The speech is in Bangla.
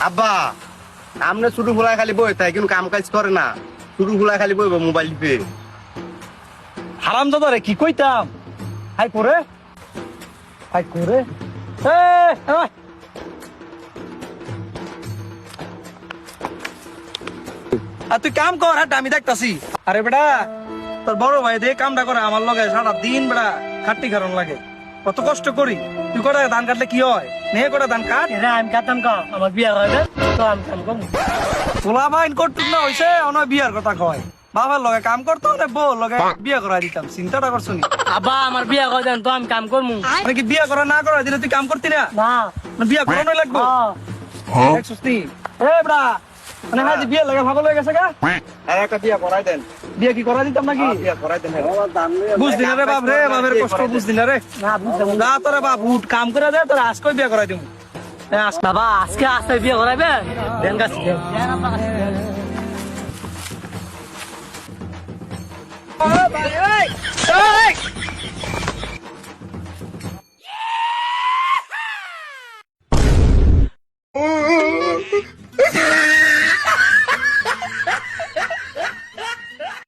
আব্বা আমরা শুধু ভুলা খালি বই তাই কিন্তু কাম কাজ করে না, শুধু ভুলা খালি বইব মোবাইল টিপে। হারাম দাদা কি কইতাম, হাই করে আর তুই কাম কর, হাট আমি দেখতাছি। আরে বেটা তোর বড় ভাই দিয়ে কামটা করে আমার লগে সারা দিন বেটা খাট্টি খারণ লাগে, কত কষ্ট করি। তুই কটা ধান কাটলে কি হয়, নে কটা ধান কাট। আমি কাটতাম কা আমার বিয়া হবে তো আমি কাম করবো। তোলা বাইন করতুক না হইছে অনয় বিয়ার কথা কয়। বাবার লগে কাম করতো না, বউ লগে বিয়া করাই দিতাম, চিন্তাটা করছো নি? আব্বা আমার বিয়া করে দেন তো আমি কাম করবো। মানে কি বিয়া করা না করা দিলে তুই কাম করতি না? না মানে বিয়া করানোই লাগবো। দেখছিস তুই এ বেটা, মানে হাজি বিয়া লাগা ভালো হয়ে গেছে গা। আর একটা বিয়া করাই দেন। বিয়া কি করাই দিতাম নাকি? বিয়া করাই দেন। বুঝলি না রে বাপ রে, বাপের কষ্ট বুঝলি না রে। না বুঝতে না তোরা বাপ উঠ কাম করে দে, তোর আজকে বিয়া করাই দেবো। বাবা আজকে আসতে বিয়ে করাইবে দেন গাছ এই